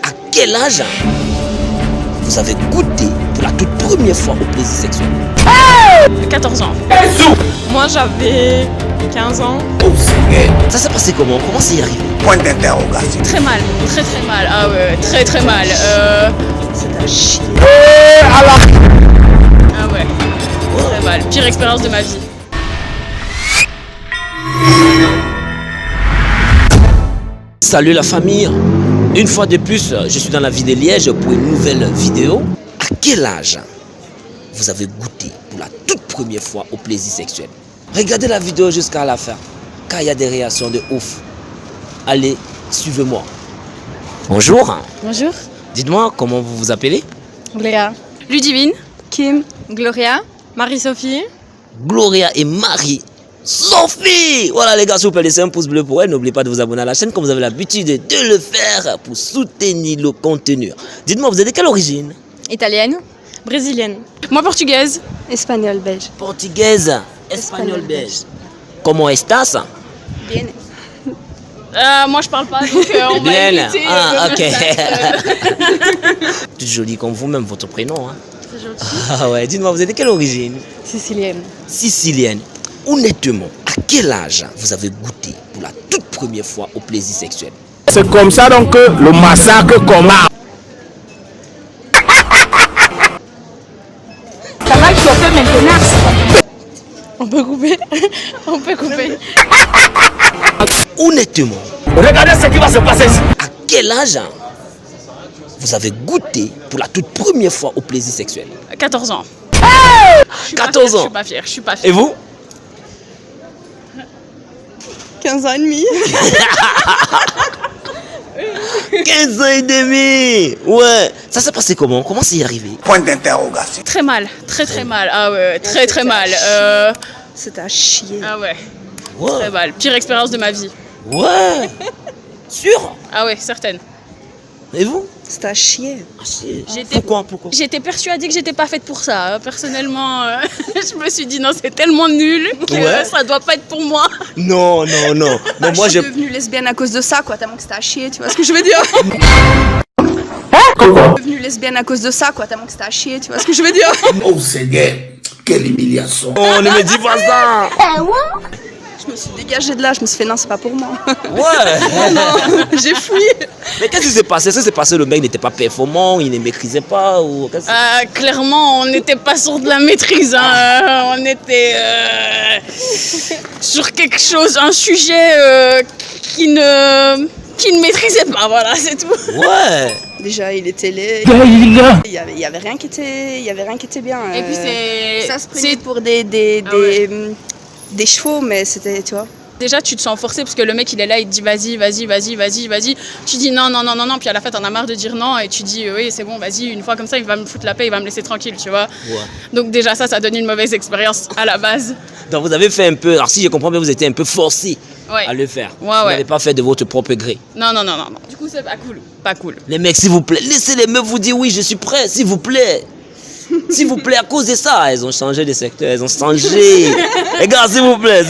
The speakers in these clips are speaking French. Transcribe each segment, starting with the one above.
À quel âge vous avez goûté pour la toute première fois au plaisir sexuel? 14 ans. Moi j'avais 15 ans. Ça s'est passé comment? Comment c'est y arrivé? Point d'interrogation. Très mal, très mal. Ah ouais, très mal. C'est un chien. Ah ouais, très mal. Pire expérience de ma vie. Salut la famille. Une fois de plus, je suis dans la ville de Liège pour une nouvelle vidéo. À quel âge vous avez goûté pour la toute première fois au plaisir sexuel? Regardez la vidéo jusqu'à la fin, car il y a des réactions de ouf. Allez, suivez-moi. Bonjour. Bonjour. Dites-moi comment vous vous appelez? Léa. Ludivine. Kim. Gloria. Marie-Sophie. Gloria et Marie-Sophie. Voilà les gars, s'il vous plaît, laissez un pouce bleu pour elle. N'oubliez pas de vous abonner à la chaîne comme vous avez l'habitude de le faire pour soutenir le contenu. Dites-moi, vous êtes de quelle origine? Italienne. Brésilienne. Moi portugaise. Espagnol, belge. Portugaise, espagnol, belge. Comment estás? Bien. Moi je parle pas, donc on va Bien. éviter. Ah, ok. ça. Toute jolie comme vous-même, votre prénom. Hein? C'est gentil. Ah ouais, dites-moi, vous êtes de quelle origine? Sicilienne. Sicilienne. Honnêtement, à quel âge vous avez goûté pour la toute première fois au plaisir sexuel? C'est comme ça donc que le massacre commence. Ça va chauffer maintenant. On peut couper. On peut couper. Honnêtement, Regardez ce qui va se passer ici. à quel âge vous avez goûté pour la toute première fois au plaisir sexuel? 14 ans. 14 Je ans. suis pas fière, je suis pas Et fière. vous? 15 ans et demi. 15 ans et demi. Ouais. Ça s'est passé comment? Comment c'est y arrivé? Point d'interrogation. Très mal, très mal. Ah ouais, très mal. C'est à chier. Ah ouais, Ouais. très mal. Pire expérience de ma vie. Ouais. Sûr? Ah ouais, certaine. Et vous? C'est à chier. J'étais- Pourquoi? J'étais persuadée que j'étais pas faite pour ça. Personnellement, je me suis dit non, c'est tellement nul que Ouais. ça doit pas être pour moi. Non. Mais moi, je je... suis devenue lesbienne à cause de ça, quoi. Tellement que c'était à chier, tu vois ce que je veux dire? Comment? Devenue lesbienne à cause de ça, quoi. Tellement que c'était à chier, tu vois ce que je veux dire? Oh Seigneur, quelle humiliation. Oh, ne me dis pas ça. Je me suis dégagée de là, je me suis fait non, c'est pas pour moi. Ouais. J'ai fui. Mais qu'est-ce qui s'est passé? Est-ce que c'est passé le mec n'était pas performant, il ne maîtrisait pas ou... Clairement, on n'était pas sur de la maîtrise. Hein. On était sur quelque chose, un sujet qui ne maîtrisait pas. Voilà, c'est tout. Ouais. Déjà, il était laid. Il y avait rien qui était bien. Et puis c'est... Ça se c'est- prenait pour des chevaux, mais c'était, tu vois. Déjà, tu te sens forcé parce que le mec, il est là, il te dit vas-y. Tu dis non. Puis à la fin, t'en as marre de dire non et tu dis oui, c'est bon, vas-y, une fois comme ça, il va me foutre la paix, il va me laisser tranquille, tu vois. Ouais. Donc déjà, ça donne une mauvaise expérience à la base. Donc vous avez fait un peu... Alors si je comprends bien, vous étiez un peu forcé Ouais. à le faire. Ouais, Vous ouais. n'avez pas fait de votre propre gré. Non. Du coup, c'est pas cool. Pas cool. Les mecs, s'il vous plaît, laissez les meufs vous dire oui, je suis prêt, s'il vous plaît. S'il vous plaît, à cause de ça, elles ont changé de secteur, elles ont changé. Les gars, s'il vous plaît.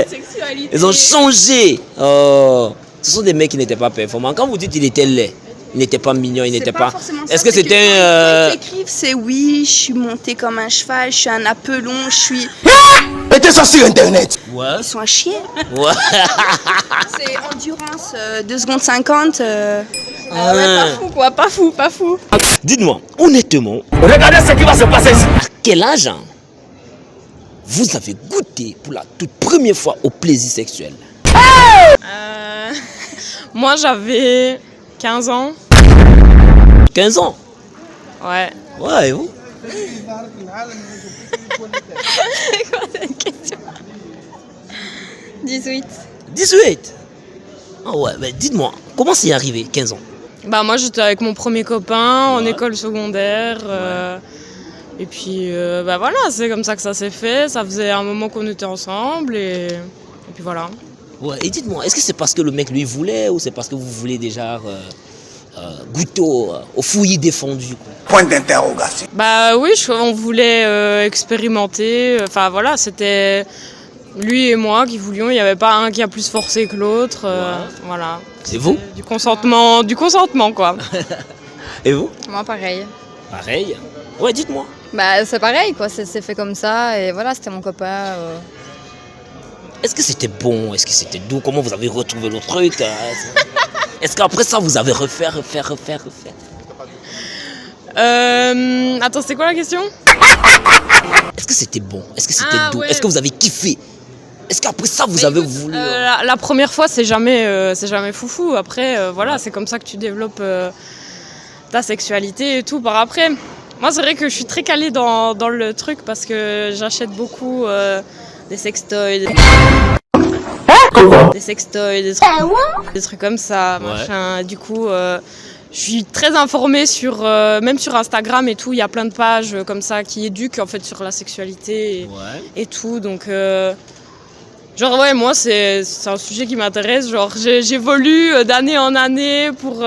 Sexualité. Ils ont changé. Oh. Ce sont des mecs qui n'étaient pas performants. Quand vous dites qu'il était laid, il n'était pas mignon, il n'était pas... forcément ça, Est-ce que c'est c'était... quand ils écrivent, c'est oui, je suis montée comme un cheval, je suis un apelon, je suis... Mettez ça sur internet. Ouais. Ils sont à chier. Ouais. C'est endurance 2 secondes 50. Ah ouais, pas fou, quoi. Pas fou. Dites-moi, honnêtement, Regardez ce qui va se passer ici. à quel âge vous avez goûté pour la toute première fois au plaisir sexuel? Moi, j'avais 15 ans. 15 ans. Ouais. Ouais, et vous? C'est quoi cette question? 18. 18. Ah ouais, mais dites-moi, comment c'est arrivé, 15 ans? Bah moi j'étais avec mon premier copain en Ouais. école secondaire et puis bah voilà, c'est comme ça que ça s'est fait, ça faisait un moment qu'on était ensemble et puis voilà. Ouais, et dites-moi, est-ce que c'est parce que le mec lui voulait ou c'est parce que vous voulez déjà goûter au fouillis défendu quoi? Point d'interrogation. Bah oui, on voulait expérimenter, enfin voilà, c'était Lui et moi qui voulions, il n'y avait pas un qui a plus forcé que l'autre. Voilà. Et vous? Du consentement quoi. Et vous? Moi, pareil. Pareil. Ouais, dites-moi. Bah, c'est pareil, quoi. C'est fait comme ça. Et voilà, c'était mon copain. Est-ce que c'était bon? Est-ce que c'était doux? Comment vous avez retrouvé le truc? Est-ce qu'après ça, vous avez refait? Attends, c'est quoi la question? Est-ce que c'était bon? Est-ce que c'était doux? Ouais. Est-ce que vous avez kiffé? Est-ce qu'après ça, vous avez voulu... La première fois, c'est jamais foufou. Après, voilà, c'est comme ça que tu développes ta sexualité et tout par après. Moi, c'est vrai que je suis très calée dans le truc parce que j'achète beaucoup des sextoys. Des trucs comme ça, machin. Du coup, je suis très informée même sur Instagram et tout. Il y a plein de pages comme ça qui éduquent en fait sur la sexualité et tout. Donc, moi, c'est un sujet qui m'intéresse. Genre, j'évolue d'année en année pour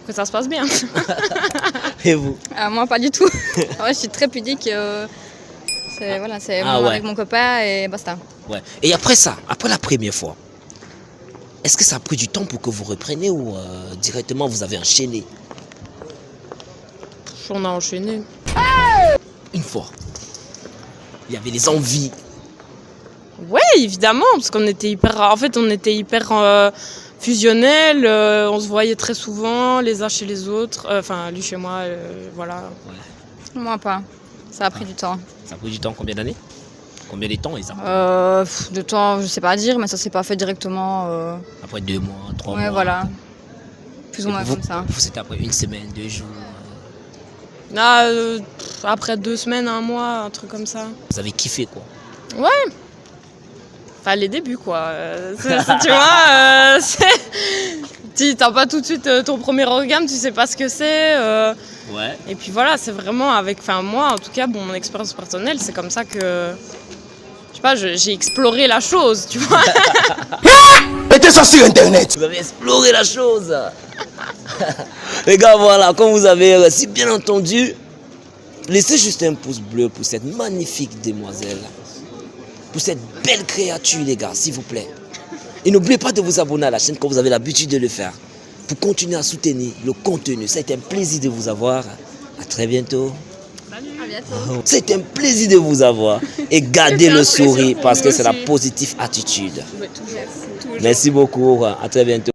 que ça se passe bien. Et vous? Moi, pas du tout. Je suis très pudique. C'est avec mon copain et basta. Ouais. Et après ça, après la première fois, est-ce que ça a pris du temps pour que vous repreniez ou directement vous avez enchaîné? On a enchaîné. Une fois. Il y avait les envies. Ouais, évidemment, parce qu'on était hyper fusionnels, on se voyait très souvent les uns chez les autres, lui chez moi, voilà. Ouais. Moi, pas. Ça a pris du temps. Ça a pris du temps, combien d'années? Combien de temps, Isa? De temps, je sais pas dire, mais ça s'est pas fait directement. Après 2 mois, 3 mois. Ouais, voilà. Plus ou moins comme ça. Vous, c'était après 1 semaine, 2 jours. Après 2 semaines, 1 mois, un truc comme ça. Vous avez kiffé, quoi. Ouais. Enfin, les débuts, quoi. Tu vois, tu t'as pas tout de suite ton premier orgasme, tu sais pas ce que c'est. Ouais. Et puis voilà, c'est vraiment moi, en tout cas, mon expérience personnelle, c'est comme ça que, je sais pas, j'ai exploré la chose, tu vois. Mettez ça sur Internet. Vous avez exploré la chose. Les gars, voilà, comme vous avez si bien entendu, laissez juste un pouce bleu pour cette magnifique demoiselle. Pour cette belle créature, les gars, s'il vous plaît. Et n'oubliez pas de vous abonner à la chaîne quand vous avez l'habitude de le faire. Pour continuer à soutenir le contenu. Ça a été un plaisir de vous avoir. À très bientôt. À bientôt. C'est un plaisir de vous avoir. Et gardez le sourire parce que c'est la positive attitude. Merci beaucoup. À très bientôt.